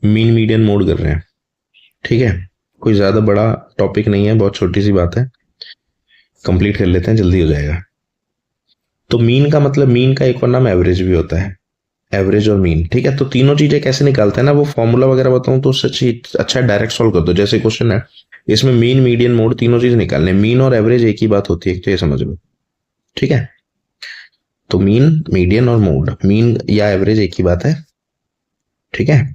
Mean median mode कर रहे हैं। ठीक है, कोई ज्यादा बड़ा टॉपिक नहीं है, बहुत छोटी सी बात है, कंप्लीट कर लेते हैं, जल्दी हो जाएगा। तो मीन का मतलब, मीन का एक और नाम एवरेज भी होता है, एवरेज और मीन। ठीक है, तो तीनों चीजें कैसे निकालते हैं ना, वो फॉर्मूला वगैरह बताऊं तो उससे अच्छा डायरेक्ट सॉल्व कर दो। जैसे क्वेश्चन है, इसमें मीन मीडियन मोड तीनों चीज निकालने, मीन और एवरेज एक ही बात होती है, तो ये समझ लो। ठीक है, तो मीन मीडियन और मोड, मीन या एवरेज एक ही बात है। ठीक है,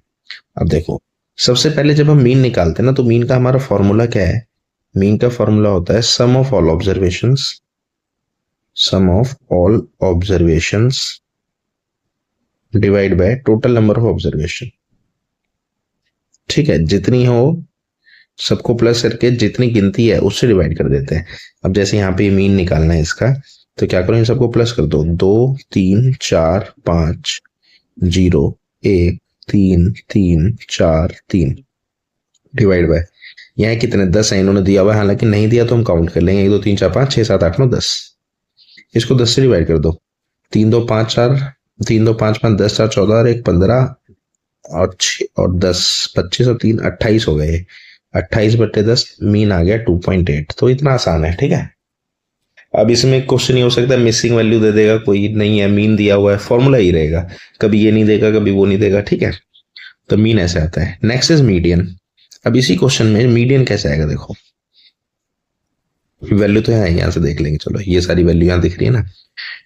अब देखो, सबसे पहले जब हम मीन निकालते हैं ना, तो मीन का हमारा फॉर्मूला क्या है? मीन का फॉर्मूला होता है sum of all observations, sum of all observations divide by total number of observation. ठीक है, जितनी हो सबको प्लस करके जितनी गिनती है उससे डिवाइड कर देते हैं। अब जैसे यहाँ पे मीन निकालना है इसका, तो क्या करो, इन सबको प्लस कर दो, 2 3 4 5 0 1 3 3 4 3 डिवाइड बाय, यहाँ कितने 10 है, इन्होंने दिया हुआ है, हालांकि नहीं दिया तो हम काउंट कर लेंगे, 1 2 3 4 5 6 7 8 9 10। इसको 10 से डिवाइड कर दो, 3 2 5 4, 3 2 5 5 10 4 14 और 1 15 और 6 और 10 25 और 3 28 हो गए। 28/10 मीन आ गया 2.8। तो इतना आसान है। ठीक है, अब इसमें क्वेश्चन नहीं हो सकता मिसिंग वैल्यू दे देगा कोई, नहीं है, मीन दिया हुआ है, फॉर्मूला ही रहेगा, कभी ये नहीं देगा कभी वो नहीं देगा। ठीक है, तो मीन ऐसे आता है। Next is median. अब इसी क्वेश्चन में मीडियन कैसे आएगा, देखो वैल्यू तो यहाँ से देख लेंगे, चलो ये सारी वैल्यू यहाँ दिख रही है ना।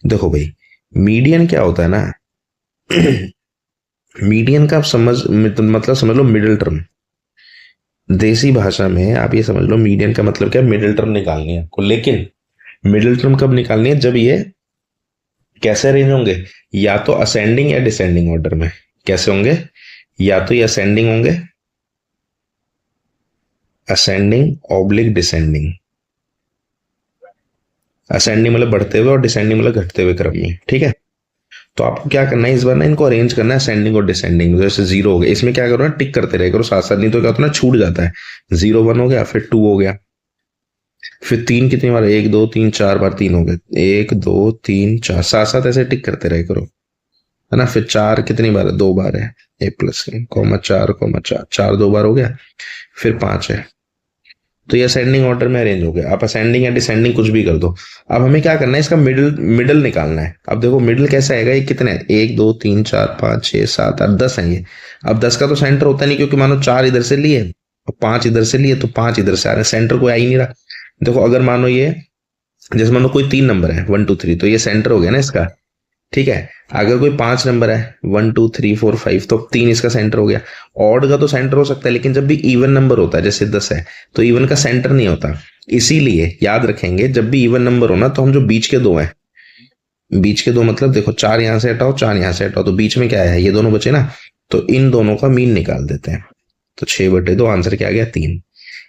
देखो भाई, मीडियन क्या होता है ना, मीडियन का आप मतलब समझ लो मिडिल टर्म। देसी भाषा में आप ये समझ लो मीडियन का मतलब क्या है, मिडिल टर्म निकालनी है आपको। लेकिन मिडिल टर्म कब निकालनी है, जब ये कैसे अरेंज होंगे, या तो असेंडिंग या डिसेंडिंग ऑर्डर में। कैसे होंगे, या तो ये असेंडिंग होंगे, असेंडिंग ऑब्लिक डिसेंडिंग। असेंडिंग मतलब बढ़ते हुए और डिसेंडिंग मतलब घटते हुए क्रम में। ठीक है, तो आपको क्या करना है इस बार ना, इनको अरेंज करना है असेंडिंग और डिसेंडिंग। जैसे 0 हो गया, इसमें क्या करो ना, टिक करते रहे करो साथ साथ, नहीं तो क्या होता है ना, छूट जाता है। 0 1 हो गया, फिर 2 हो गया, फिर 3 कितनी बार, 1 2 3 4 बार 3 हो गए, 1 2 3 4 साथ साथ ऐसे टिक करते रहे करो, है ना। फिर 4 कितनी बार है, 2 बार है, 1+4, 4 2 बार हो गया, फिर 5 है। तो ये असेंडिंग ऑर्डर में अरेंज हो गया। आप असेंडिंग या डिसेंडिंग कुछ भी कर दो। अब हमें क्या करना है, इसका मिडिल मिडिल निकालना है। अब देखो मिडिल कैसे आएगा, ये कितने हैं, 1 2 3 4 5 6 7 8 10 है ये। अब 10 का तो सेंटर होता नहीं, क्योंकि मानो 4 इधर से लिए और 5 इधर से लिए, तो 5 इधर से आ रहे हैं, सेंटर कोई आ ही नहीं रहा। देखो अगर मानो ये, जैसे मानो कोई 3 नंबर है 1 2 3, तो ये सेंटर हो गया ना इसका। ठीक है, अगर कोई 5 नंबर है 1 2 3 4 5, तो 3 इसका सेंटर हो गया। ऑड का तो सेंटर हो सकता है, लेकिन जब भी इवन नंबर होता है, जैसे 10 है, तो इवन का सेंटर नहीं होता। इसीलिए याद रखेंगे, जब भी इवन नंबर हो ना, तो हम जो बीच के दो हैं, बीच के दो मतलब देखो 4 यहां से हटाओ, 4 यहां से हटाओ, तो बीच में क्या है, ये दोनों बचे ना, तो इन दोनों का मीन निकाल देते हैं। तो 6/2 आंसर क्या आ गया, 3।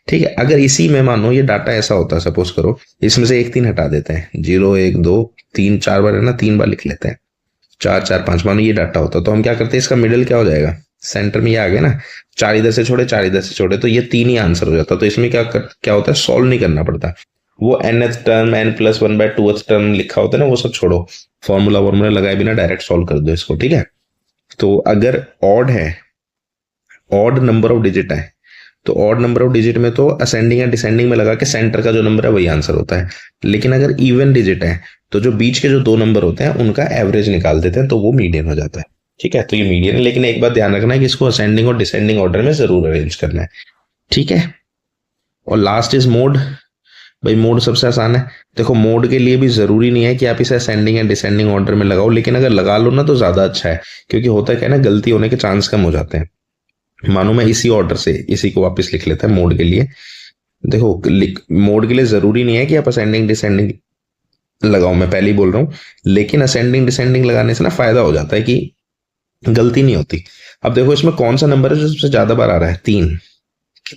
ठीक है, अगर इसी में मानो ये डाटा ऐसा होता है, सपोज करो इसमें से 1 3 हटा देते हैं, 0 1 2 3 4 बार है ना, 3 बार लिख लेते हैं, 4 4 5, मानो ये डाटा होता, तो हम क्या करते हैं, इसका मिडिल क्या हो जाएगा, सेंटर में ये आ गया ना, 4 इधर से छोड़े 4 इधर से छोड़े, तो ये 3 ही आंसर हो जाता। तो इसमें क्या होता है, सॉल्व नहीं करना पड़ता। वो nth टर्म n+1/2th टर्म लिखा होता है ना, वो सब छोड़ो, फॉर्मूला वॉर्मूला लगाए बिना डायरेक्ट सॉल्व कर दो इसको। ठीक है, तो अगर ऑड है, ऑड नंबर ऑफ डिजिट है, तो ऑड नंबर ऑफ डिजिट में तो असेंडिंग या डिसेंडिंग में लगा के सेंटर का जो नंबर है वही आंसर होता है। लेकिन अगर इवन डिजिट है, तो जो बीच के जो 2 नंबर होते हैं उनका एवरेज निकाल देते हैं, तो वो मीडियन हो जाता है। ठीक है, तो ये मीडियन है, लेकिन एक बात ध्यान रखना है कि इसको असेंडिंग और डिसेंडिंग ऑर्डर में जरूर अरेंज करना है। ठीक है, और लास्ट इज मोड। भाई मोड सबसे आसान है। देखो मोड के लिए भी जरूरी नहीं है कि आप इसे असेंडिंग या डिसेंडिंग ऑर्डर में लगाओ, लेकिन अगर लगा लो ना तो ज्यादा अच्छा है, क्योंकि होता क्या है ना, गलती होने के चांस कम हो जाते हैं। मानो मैं इसी ऑर्डर से इसी को वापस लिख लेता है मोड के लिए। देखो मोड के लिए जरूरी नहीं है कि आप असेंडिंग डिसेंडिंग लगाओ, मैं पहले ही बोल रहा हूँ, लेकिन असेंडिंग डिसेंडिंग लगाने से ना फायदा हो जाता है कि गलती नहीं होती। अब देखो इसमें कौन सा नंबर है जो सबसे ज्यादा बार आ रहा है, 3।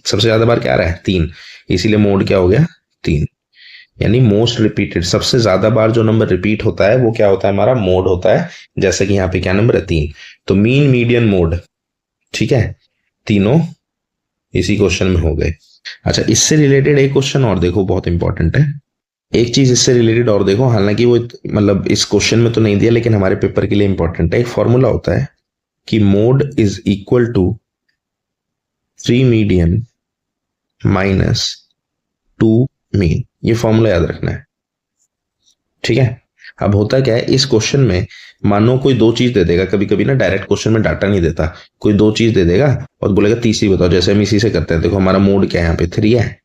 सबसे ज्यादा बार क्या आ रहा है, 3, इसीलिए मोड क्या हो गया, 3। यानी मोस्ट रिपीटेड, सबसे ज्यादा बार जो नंबर रिपीट होता है वो क्या होता है, हमारा मोड होता है। जैसे कि यहाँ पे क्या नंबर है, 3, तो मीन मीडियन मोड। ठीक है, तीनों इसी क्वेश्चन में हो गए। अच्छा, इससे रिलेटेड एक क्वेश्चन और देखो, बहुत इंपॉर्टेंट है। एक चीज इससे रिलेटेड और देखो, हालांकि वो मतलब इस क्वेश्चन में तो नहीं दिया, लेकिन हमारे पेपर के लिए इंपॉर्टेंट है। एक फॉर्मूला होता है कि mode is equal to 3 median minus 2 mean, ये फॉर्मूला याद रखना है, ठीक है। अब होता क्या है इस क्वेश्चन में, मानो कोई दो चीज दे देगा, कभी कभी ना डायरेक्ट क्वेश्चन में डाटा नहीं देता, कोई दो चीज दे देगा और बोलेगा तीसरी बताओ, जैसे हम इसी से करते हैं। देखो हमारा मोड क्या है, यहाँ पे 3 है,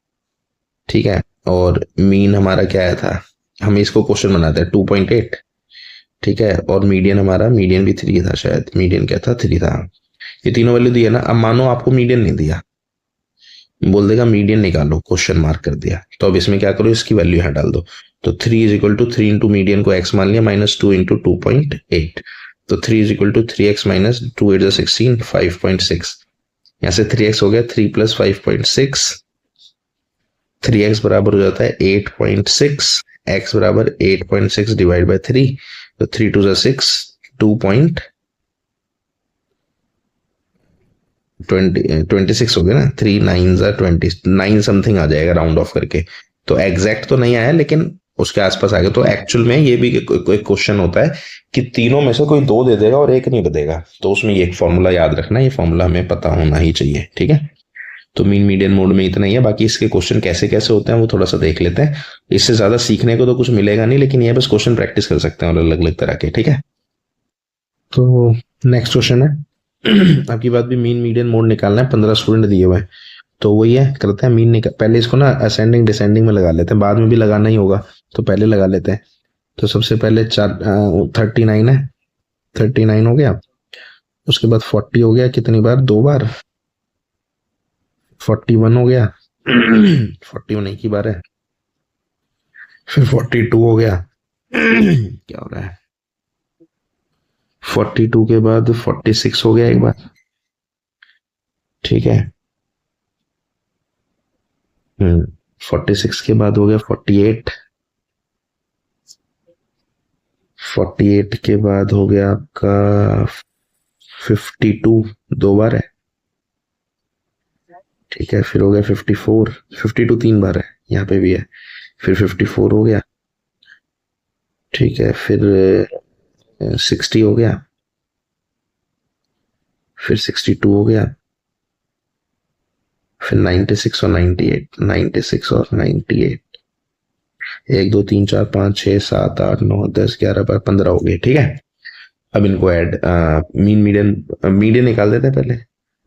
ठीक है, और मीन हमारा क्या आया था, हम इसको क्वेश्चन बनाते हैं 2.8, ठीक है, और मीडियन हमारा, मीडियन भी 3 था शायद, मीडियन क्या था 3 था। ये तीनों वैल्यू दिया ना। अब मानो आपको मीडियन नहीं दिया, बोल देगा मीडियन निकालो, क्वेश्चन मार्क कर दिया, तो अब इसमें क्या करो, इसकी वैल्यू यहाँ डाल दो। तो 3 is equal to 3 into median को x मान लिया, माइनस 2 इंटू 2.8, तो 3 is equal to 3x minus 2 8 16, 5.6, यहाँ से 3x हो गया 3 प्लस 5.6, 3x बराबर हो जाता है 8.6, x बराबर 8.6 डिवाइड बाय 3, तो 3 2 6, 26 हो गया ना, 3 9 29 समथिंग आ जाएगा राउंड ऑफ करके। तो एग्जैक्ट तो नहीं आया लेकिन उसके आसपास आ गया। तो एक्चुअल में ये भी कोई क्वेश्चन होता है कि तीनों में से कोई दो दे देगा और एक नहीं देगा, तो उसमें ये फॉर्मूला याद रखना, ये फॉर्मूला हमें पता होना ही चाहिए, ठीक है। तो मीन मीडियन मोड में इतना ही है, बाकी इसके क्वेश्चन कैसे कैसे होते हैं वो थोड़ा सा देख लेते हैं। इससे ज्यादा सीखने को तो कुछ मिलेगा नहीं, लेकिन ये बस क्वेश्चन प्रैक्टिस कर सकते हैं और अलग अलग तरह के, ठीक है। तो नेक्स्ट क्वेश्चन है आपकी बात भी मीन मीडियन मोड निकालना है, 15 स्टूडेंट दिए हुए हैं, तो वही है, करते हैं मीन निकाल, पहले इसको ना असेंडिंग डिसेंडिंग में लगा लेते हैं, बाद में भी लगाना ही होगा, तो पहले लगा लेते हैं। तो सबसे पहले 39 है, 39 हो गया, उसके बाद 40 हो गया, कितनी बार, 2 बार, 41 हो गया 41 एक ही बार है, फिर 42 हो गया क्या हो रहा है, 42 के बाद 46 हो गया एक बार, ठीक है। 46 के बाद हो गया 48, 48 के बाद हो गया आपका 52, 2 बार है, ठीक है, फिर हो गया 54, 52 3 बार है, यहाँ पे भी है, फिर 54 हो गया, ठीक है, फिर 60 हो गया, फिर 62 हो गया, फिर 96 और 98, 96 और 98, 1 2 3 4 5 6 7 8 9 10 11 12 15 हो गए, ठीक है। अब इनको ऐड मीन मीडियन निकाल देते हैं पहले।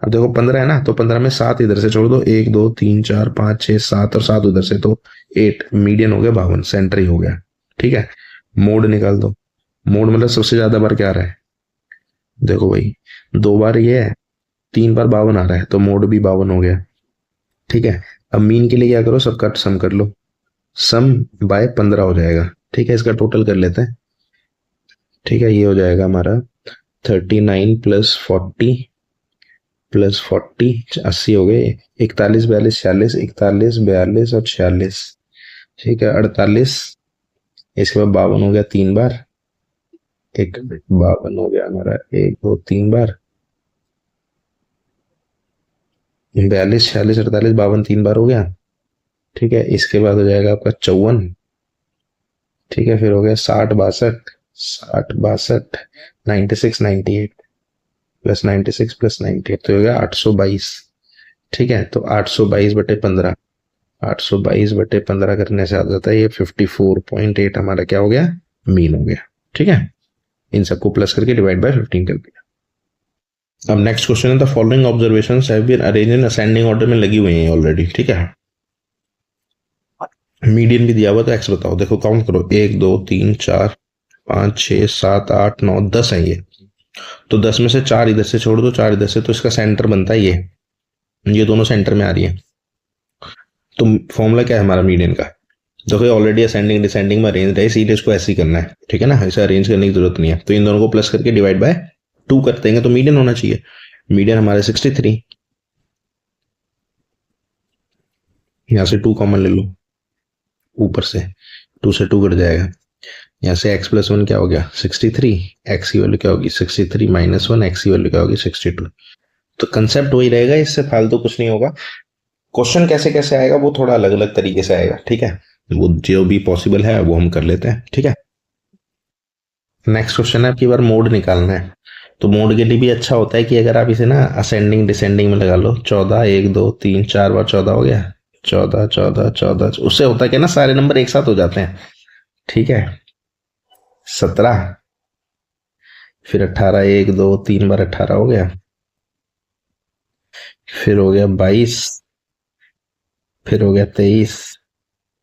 अब देखो 15 है ना, तो 15 में 7 इधर से छोड़ दो, 1 2 3 4 5 6 7 और 7 उधर से, तो 8, मीडियन हो गया 52, सेंटर ही हो गया, ठीक है। मोड निकाल दो, मोड मतलब सबसे ज्यादा बार क्या आ रहा है, देखो भाई 2 बार ये है, 3 बार 52 आ रहा है, तो मोड भी 52 हो गया, ठीक है। अब मीन के लिए क्या करो, सबका सम कर लो, सम बाय 15 हो जाएगा, ठीक है, इसका टोटल कर लेते हैं, ठीक है। ये हो जाएगा हमारा 39 प्लस 40 प्लस 40, 80 हो गए, 41 42 46, 41 42 और 46, ठीक है, 48, इसके बाद 52 हो गया 3 बार, एक 52 हो गया हमारा 1 2 3 बार, 42 46 48 52 3 बार हो गया, ठीक है। इसके बाद हो जाएगा आपका 54, ठीक है, फिर हो गया 60 62 96 98 प्लस 96 प्लस 98, तो हो गया 822, ठीक है। तो 822 बटे 15, 822 बटे 15 करने से आ जाता है ये 54.8 हमारा क्या हो गया, मीन हो गया, ठीक है। इन सबको प्लस करके डिवाइड बाय 15 कर दिया। अब नेक्स्ट क्वेश्चन है, the following observations have been arranged in ascending order में लगी हुई हैं ऑलरेडी, ठीक है। मीडियन भी दिया हुआ, तो एक्स बताओ, देखो काउंट करो, 1 2 3 4 5 6 7 8 9 10 है ये, तो 10 में से 4 इधर से छोड़ दो, 4 इधर से, तो इसका सेंटर बनता है ये दोनों सेंटर में आ रही है। तो फॉर्मूला क्या है हमारा मीडियन का, देखो ऑलरेडी असेंडिंग डिसेंडिंग में अरेंज है, इसीलिए इसको ऐसे ही करना है, ठीक है ना, ऐसे अरेंज करने की जरूरत नहीं है। तो इन दोनों को प्लस करके डिवाइड बाय 2 कर देंगे, तो मीडियन होना चाहिए, मीडियन हमारे 63, यहां से 2 कॉमन ले लो, ऊपर से 2 से 2 कट जाएगा, यहाँ से x प्लस 1 क्या हो गया 63, x की वैल्यू क्या होगी 63 माइनस 1, x की वैल्यू क्या होगी 62। तो कंसेप्ट वही रहेगा, इससे फालतू कुछ नहीं होगा। क्वेश्चन कैसे कैसे आएगा वो थोड़ा अलग अलग तरीके से आएगा, ठीक है, वो जो भी पॉसिबल है वो हम कर लेते हैं, ठीक है। नेक्स्ट क्वेश्चन है, आपकी बार मोड निकालना है। तो मोड के लिए भी अच्छा होता है कि अगर आप इसे ना असेंडिंग डिसेंडिंग में लगा लो, 14, 1 2 3 4 बार 14 हो गया, 14 14 14, उससे होता है कि ना सारे नंबर एक साथ हो जाते हैं। ठीक है, 17, फिर 18, 1 2 3 बार 18 हो गया, फिर हो गया 22, फिर हो गया 23,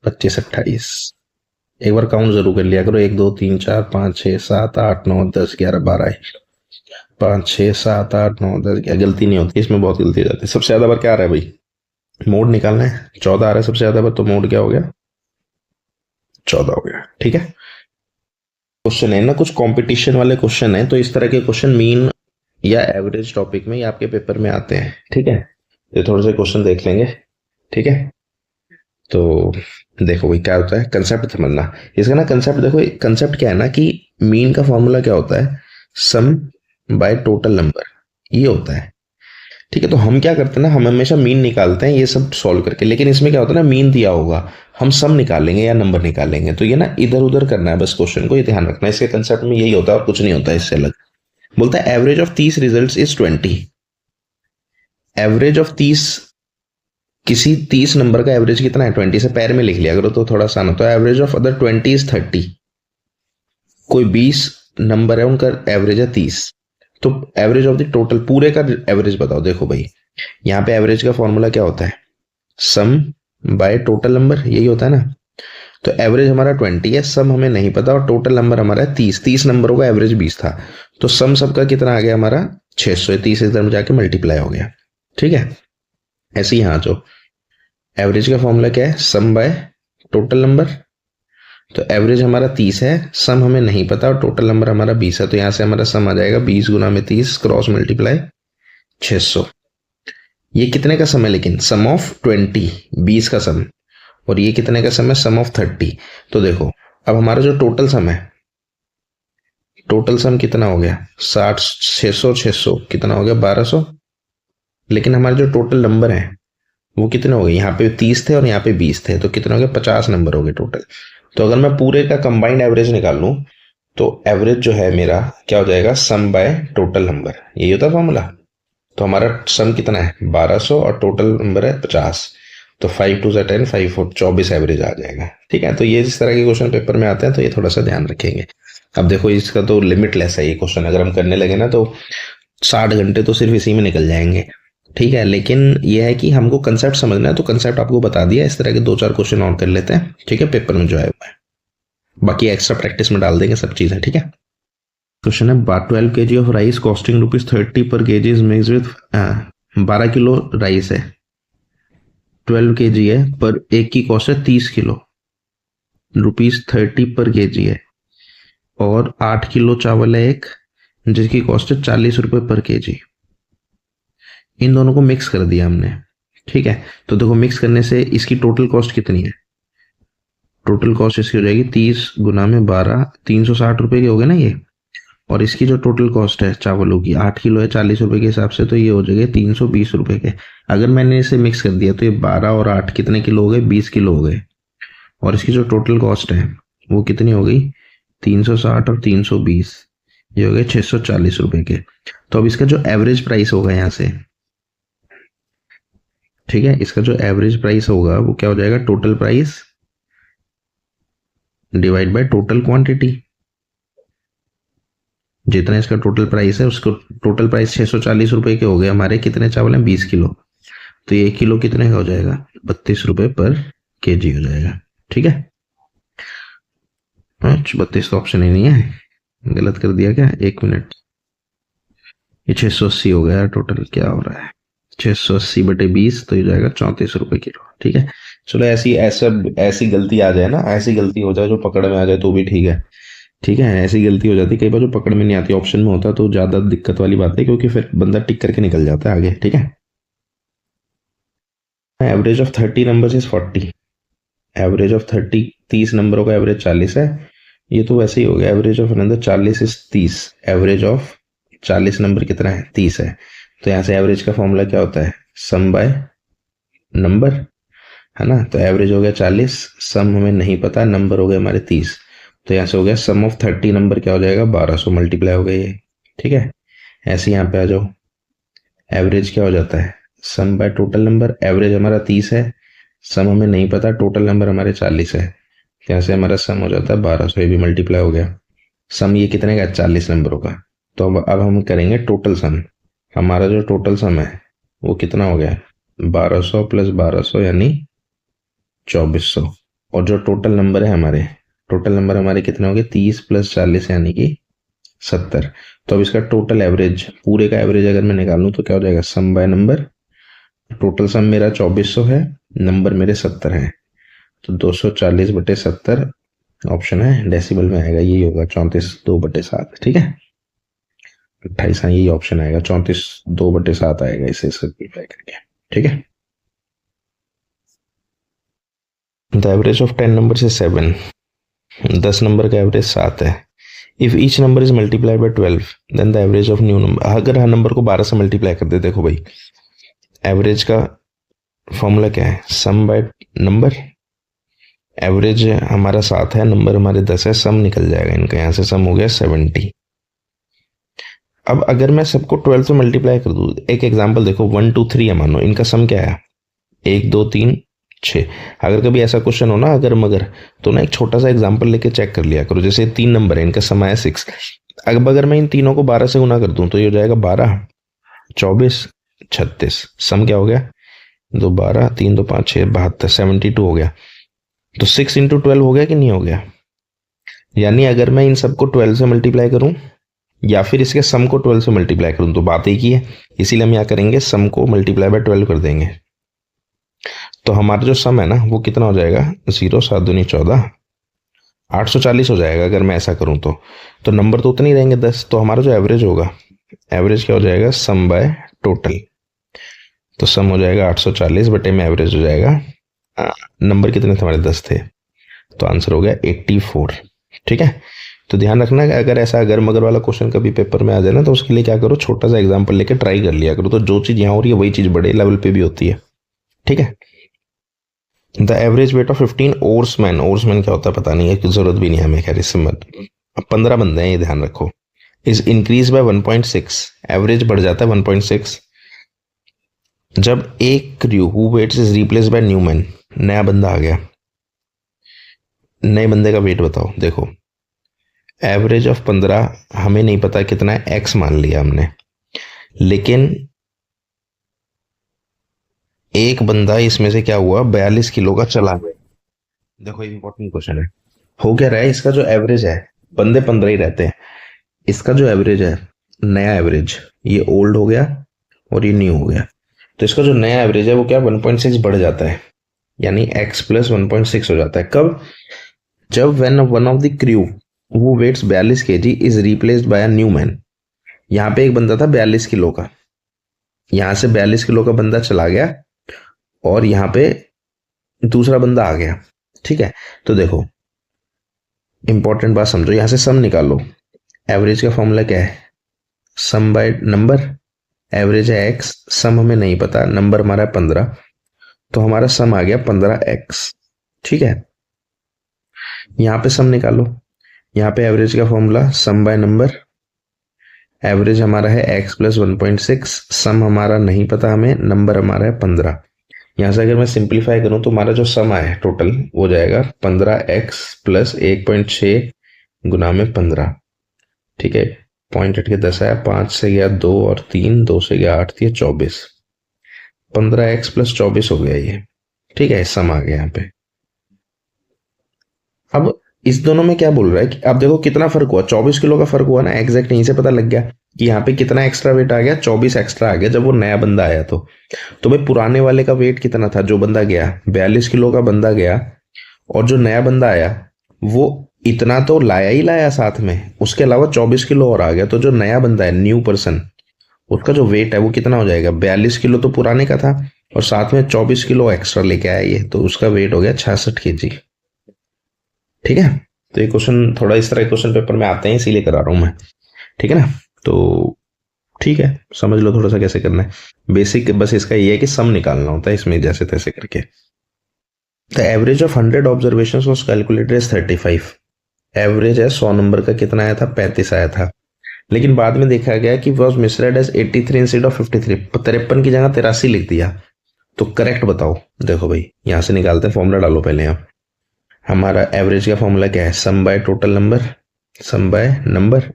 25, 28। एक बार काउंट जरूर कर लिया करो, 1 2 3 4 5 6 7 8 9 10 11 12, 5 6 7 8 9 10 11। गलती नहीं होती इसमें, बहुत गलती हो जाती है। सबसे ज्यादा बार क्या आ रहा है भाई, मोड निकालना है, 14 आ रहा है सबसे ज्यादा बार, तो मोड क्या हो गया, 14 हो गया। ठीक है, क्वेश्चन है ना, कुछ कंपटीशन वाले क्वेश्चन है, तो इस तरह के क्वेश्चन मीन या एवरेज टॉपिक में या आपके पेपर में आते हैं। ठीक है, तो थोड़े से क्वेश्चन देख लेंगे। ठीक है, तो देखो भाई क्या होता है, कंसेप्ट समझना इसका ना। कंसेप्ट देखो, कंसेप्ट क्या है ना कि मीन का फॉर्मूला क्या होता है, सम बाय टोटल नंबर, ये होता है। ठीक है, तो हम क्या करते हैं ना, हम हमेशा मीन निकालते हैं ये सब सॉल्व करके, लेकिन इसमें क्या होता है ना, मीन दिया होगा, हम सम निकालेंगे या नंबर निकालेंगे, तो ये ना इधर उधर करना है बस क्वेश्चन को, ये ध्यान रखना है। इसके कंसेप्ट में यही होता है और कुछ नहीं होता इससे अलग। बोलता है average of 30 result is 20। Average of 30, किसी 30 नंबर का एवरेज कितना है, 20 से पैर में लिख लिया करो तो थोड़ा आसान होता है। Average of other 20 is 30। कोई 20 नंबर है उनका एवरेज है 30, तो एवरेज ऑफ द टोटल पूरे का एवरेज बताओ। देखो भाई, यहाँ पे एवरेज का फॉर्मूला क्या होता है, सम बाय टोटल नंबर, यही होता है ना। तो एवरेज हमारा 20 है, सम हमें नहीं पता, और टोटल नंबर हमारा है 30। 30 नंबरों का एवरेज 20 था, तो सम सबका कितना आ गया हमारा 600। 30 इधर में जाके मल्टीप्लाई हो गया। ठीक है, ऐसे ही यहाँ जो एवरेज का फॉर्मूला क्या है, सम बाय टोटल नंबर। तो एवरेज हमारा 30 है, सम हमें नहीं पता, और टोटल नंबर हमारा 20 है, तो यहां से हमारा सम आ जाएगा 20 गुना में 30 क्रॉस मल्टीप्लाई 600। ये कितने का सम है, लेकिन सम ऑफ 20, 20 का सम, और ये कितने का सम है, सम ऑफ 30। तो देखो अब हमारा जो टोटल सम है, टोटल सम कितना हो गया, 60, 600 600 कितना हो गया, 1200। लेकिन हमारे जो टोटल नंबर है वो कितने हो गए, यहाँ पे 30 थे और यहाँ पे 20 थे, तो कितने हो गए, 50 नंबर हो गए टोटल। तो अगर मैं पूरे का कंबाइंड एवरेज निकाल लूं, तो एवरेज जो है मेरा क्या हो जाएगा, सम बाय टोटल नंबर, यही होता है फॉर्मूला। तो हमारा सम कितना है 1200 और टोटल नंबर है 50, तो 5 2 10, 5 4 24 एवरेज आ जाएगा। ठीक है, तो ये इस तरह के क्वेश्चन पेपर में आते हैं, तो ये थोड़ा सा ध्यान रखेंगे। अब देखो इसका तो लिमिटलेस है ये क्वेश्चन, अगर हम करने लगे ना तो 60 घंटे तो सिर्फ इसी में निकल जाएंगे। ठीक है, लेकिन यह है कि हमको कंसेप्ट समझना है, तो कंसेप्ट आपको बता दिया। इस तरह के 2 4 क्वेश्चन और कर लेते हैं। ठीक है, पेपर में जो आया हुआ है, बाकी एक्स्ट्रा प्रैक्टिस में डाल देंगे सब चीजें। ठीक है, क्वेश्चन है 12 kg ऑफ राइस कॉस्टिंग ₹30 पर KG is mix with 12 kilo rice है, 12 kg है, पर एक की कॉस्ट है 30 किलो, ₹30 पर केजी है, और 8 किलो चावल है एक, जिसकी कॉस्ट है ₹40 पर केजी। इन दोनों को मिक्स कर दिया हमने। ठीक है, तो देखो मिक्स करने से इसकी टोटल कॉस्ट कितनी है, टोटल कॉस्ट इसकी हो जाएगी 30 गुना में 12, ₹360 के हो गए ना ये। और इसकी जो टोटल कॉस्ट है चावलों की, 8 किलो है ₹40 के हिसाब से, तो ये हो जाएगा ₹320 के। अगर मैंने इसे मिक्स कर दिया तो ये 12 और 8 कितने किलो हो गए, 20 किलो हो गए। और इसकी जो टोटल कॉस्ट है वो कितनी हो गई, 360 और 320, ये हो गए ₹640 के। तो अब इसका जो एवरेज प्राइस होगा यहाँ से, ठीक है, इसका जो एवरेज प्राइस होगा वो क्या हो जाएगा, total price divide by total quantity. जितना इसका टोटल प्राइस है, उसको टोटल प्राइस ₹640 के हो गए हमारे, कितने चावल हैं, 20 किलो, तो ये 1 किलो कितने का हो जाएगा, ₹32 पर केजी हो जाएगा। ठीक है, 32 तो ऑप्शन ही नहीं है, गलत कर दिया क्या, 1 मिनट, ये 680 हो गया टोटल, क्या हो रहा है, 680/20, तो ये जाएगा ₹34 किलो। ठीक है, चलो ऐसी गलती आ जाए ना, ऐसी गलती हो जाए जो पकड़ में आ जाए तो भी ठीक है। ठीक है, ऐसी गलती हो जाती है कई बार जो पकड़ में नहीं आती, ऑप्शन में होता तो ज्यादा दिक्कत वाली बात है, क्योंकि फिर बंदा टिक करके निकल जाता है आगे। ठीक है, average of 30 number is 40, average of 30 नंबरों का एवरेज 40 है, ये तो वैसे ही हो गया। Average of another 40 is 30, average of 40 number कितना है, 30 है। तो यहाँ से एवरेज का फॉर्मूला क्या होता है, सम बाय नंबर, है ना। तो एवरेज हो गया 40, सम हमें नहीं पता, नंबर हो गए हमारे 30, तो यहाँ से हो गया सम ऑफ 30 नंबर क्या हो जाएगा, 1200 मल्टीप्लाई हो गया ये। ठीक है, ऐसे यहाँ पे आ जाओ, एवरेज क्या हो जाता है, sum by total number. Average हमारा 30 है, सम हमें नहीं पता, टोटल नंबर हमारे 40 है, यहाँ से हमारा सम हो जाता है 1200, ये भी मल्टीप्लाई हो गया। सम ये कितने का, 40 नंबरों का। तो अब हम करेंगे टोटल सम। हमारा जो टोटल सम है वो कितना हो गया, 1200 प्लस 1200 यानी 2400। और जो टोटल नंबर है हमारे, टोटल नंबर हमारे कितने हो गए, 30 प्लस 40 यानी कि 70। तो अब इसका टोटल एवरेज, पूरे का एवरेज अगर मैं निकालूं तो क्या हो जाएगा, सम बाय नंबर। टोटल सम मेरा 2400 है, नंबर मेरे 70 हैं, तो 240/70 ऑप्शन है, डेसिबल में आएगा, यही होगा 34/2/7। ठीक है, 28, हाँ यही ऑप्शन आएगा, 34/2/7 आएगा इसे सिंप्लीफाई करके। ठीक है, the average of 10 number is 7, 10 number का एवरेज 7 है। If each number is multiplied by 12 then the average of new number. अगर हर नंबर को 12 से मल्टीप्लाई कर दे, देखो भाई एवरेज का फॉर्मूला क्या है, सम बाय नंबर। एवरेज हमारा 7 है, नंबर हमारे 10 है, सम निकल जाएगा इनका, यहां से सम हो गया 70। अब अगर मैं सबको 12 से मल्टीप्लाई कर दूं, एक एग्जांपल देखो, 1 2 3 है मानो, इनका सम क्या है, 1 2 3 6। अगर कभी ऐसा क्वेश्चन हो ना अगर मगर, तो ना एक छोटा सा एग्जांपल लेके चेक कर लिया करो। जैसे 3 नंबर है, इनका सम आया 6। अब अगर मैं इन तीनों को 12 से गुना कर दूं तो ये हो जाएगा 12 24 36। सम क्या हो गया, 2 12 3 2 5 6 72, 72 हो गया। तो 6 इंटू 12 हो गया कि नहीं हो गया। यानी अगर मैं इन सबको 12 से मल्टीप्लाई करूं या फिर इसके सम को 12 से मल्टीप्लाई करूं तो बात एक ही है। इसीलिए हम यहाँ करेंगे, सम को मल्टीप्लाई बाय 12 कर देंगे। तो हमारा जो सम है ना वो कितना हो जाएगा, 0 7 दूनी 14, 840 हो जाएगा अगर मैं ऐसा करूं तो नंबर तो उतने ही रहेंगे 10। तो हमारा जो एवरेज होगा, एवरेज क्या हो जाएगा, सम बाय टोटल। तो सम हो जाएगा 840 बटे में एवरेज हो जाएगा, नंबर कितने थे हमारे, 10 थे, तो आंसर हो गया 84। ठीक है, तो ध्यान रखना कि अगर ऐसा अगर मगर वाला क्वेश्चन कभी पेपर में आ जाए ना, तो उसके लिए क्या करो, छोटा सा एग्जांपल लेके ट्राई कर लिया करो, तो जो चीज यहाँ हो रही है वही चीज बड़े लेवल पे भी होती है। ठीक है, द एवरेज वेट ऑफ 15 ओर्समैन, ओर्समैन क्या होता है पता नहीं है, जरूरत भी नहीं है हमें, खैर इससे मत। 15 बंदे हैं, ये ध्यान रखो। इज इंक्रीज बाय 1.6, एवरेज बढ़ जाता है 1.6 जब एक crew who weights is replace by new man, नया बंदा आ गया। नए बंदे का वेट बताओ। देखो एवरेज ऑफ 15 हमें नहीं पता कितना है, एक्स मान लिया हमने, लेकिन एक बंदा इसमें से क्या हुआ, 42 किलो का चला गया। देखो इंपॉर्टेंट क्वेश्चन है, हो क्या रहा है, इसका जो एवरेज है, बंदे 15 ही रहते हैं, इसका जो एवरेज है, नया एवरेज, ये ओल्ड हो गया और ये न्यू हो गया। तो इसका जो नया एवरेज है वो क्या, 1.6 बढ़ जाता है, यानी x प्लस 1.6 हो जाता है। कब, जब when one of the crew वो weights 42 kg is replaced by a new man. यहाँ पे एक बंदा था 42 किलो का, यहां से 42 किलो का बंदा चला गया और यहाँ पे दूसरा बंदा आ गया। ठीक है, तो देखो इंपॉर्टेंट बात समझो, यहां से सम निकालो। एवरेज का फॉर्मूला क्या है, सम बाय नंबर। एवरेज है x, सम हमें नहीं पता, नंबर हमारा है 15, तो हमारा सम आ गया 15x। ठीक है, यहां पे सम निकालो। यहाँ पे एवरेज का formula some by number, average हमारा है x प्लस 1.6, सम हमारा नहीं पता हमें, नंबर हमारा है 15। यहाँ से अगर मैं सिंप्लीफाई करूं तो हमारा जो सम आया टोटल वो जाएगा 15x प्लस 1.6 गुना में 15। ठीक है, पॉइंट हट के 10 आया, 5 से गया 2 और 3, 2 से गया 8, 24, 15x प्लस 24 हो गया ये। ठीक है, सम आ गया यहाँ पे। अब इस दोनों में क्या बोल रहा है कि अब देखो कितना फर्क हुआ, 24 किलो का फर्क हुआ ना, एग्जैक्ट यहीं से पता लग गया कि यहाँ पे कितना एक्स्ट्रा वेट आ गया, 24 एक्स्ट्रा आ गया जब वो नया बंदा आया। तो भाई पुराने वाले का वेट कितना था, जो बंदा गया 42 किलो का बंदा गया, और जो नया बंदा आया वो इतना तो लाया ही लाया साथ में, उसके अलावा 24 किलो और आ गया। तो जो नया बंदा है, न्यू पर्सन, उसका जो वेट है वो कितना हो जाएगा, 42 किलो तो पुराने का था और साथ में 24 किलो एक्स्ट्रा लेके आया ये, तो उसका वेट हो गया 66 kg। ठीक है, तो ये क्वेश्चन थोड़ा इस तरह क्वेश्चन पेपर में आते हैं, इसीलिए करा रहा हूं मैं। ठीक है ना, तो ठीक है, समझ लो थोड़ा सा कैसे करना है। बेसिक बस इसका ये है कि सम निकालना होता है इसमें जैसे तैसे करके। The average of 100 observations was calculated as 35। Average है 100 नंबर का, कितना आया था, 35 आया था। लेकिन बाद में देखा गया कि was misread as 83 instead of 53, 53 की जगह 83 लिख दिया। तो करेक्ट बताओ। देखो भाई यहां से निकालते हैं, फॉर्मूला डालो पहले आप। हमारा एवरेज का फॉर्मूला क्या है, sum by total number, sum by number.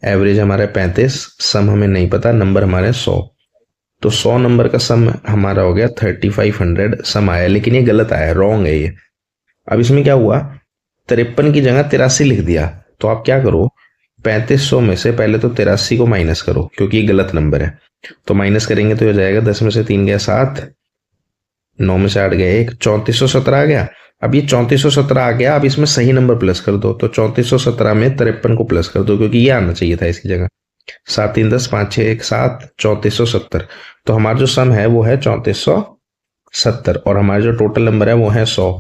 Average हमारा 35, सम हमें नहीं पता, नंबर हमारे 100। तो 100 नंबर का सम हमारा हो गया 3500 सम आया, लेकिन ये गलत आया, रॉन्ग है ये। अब इसमें क्या हुआ, 53 की जगह 83 लिख दिया। तो आप क्या करो, 3500 में से पहले तो 83 को माइनस करो, क्योंकि ये गलत नंबर है। तो माइनस करेंगे तो हो जाएगा 10 में से 3 गया 7, 9 में से 8 गया 1, 3417 आ गया। अब ये 3417 आ गया, अब इसमें सही नंबर प्लस कर दो। तो 3417 में 53 को प्लस कर दो, क्योंकि ये आना चाहिए था इसकी जगह। 7 3 10, 5 6 1 7, 3470। तो हमारा जो सम है वो है 3470, और हमारा जो टोटल नंबर है वो है 100।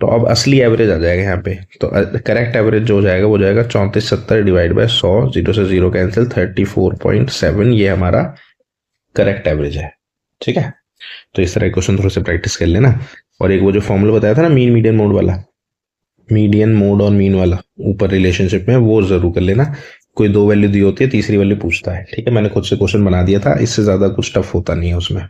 तो अब असली एवरेज आ जाएगा यहाँ पे। तो करेक्ट एवरेज जो हो जाएगा वो जाएगा 3470 डिवाइड बाय 100, 0 से 0 कैंसिल, 34.7 ये हमारा करेक्ट एवरेज है। ठीक है, तो इस तरह के क्वेश्चन थोड़े से प्रैक्टिस कर लेना। और एक वो जो फॉर्मूला बताया था ना, मीन मीडियन मोड वाला, मीडियन मोड और मीन वाला ऊपर रिलेशनशिप में, वो जरूर कर लेना। कोई 2 वैल्यू दी होती है, तीसरी वैल्यू पूछता है। ठीक है, मैंने खुद से क्वेश्चन बना दिया था, इससे ज्यादा कुछ टफ होता नहीं है उसमें।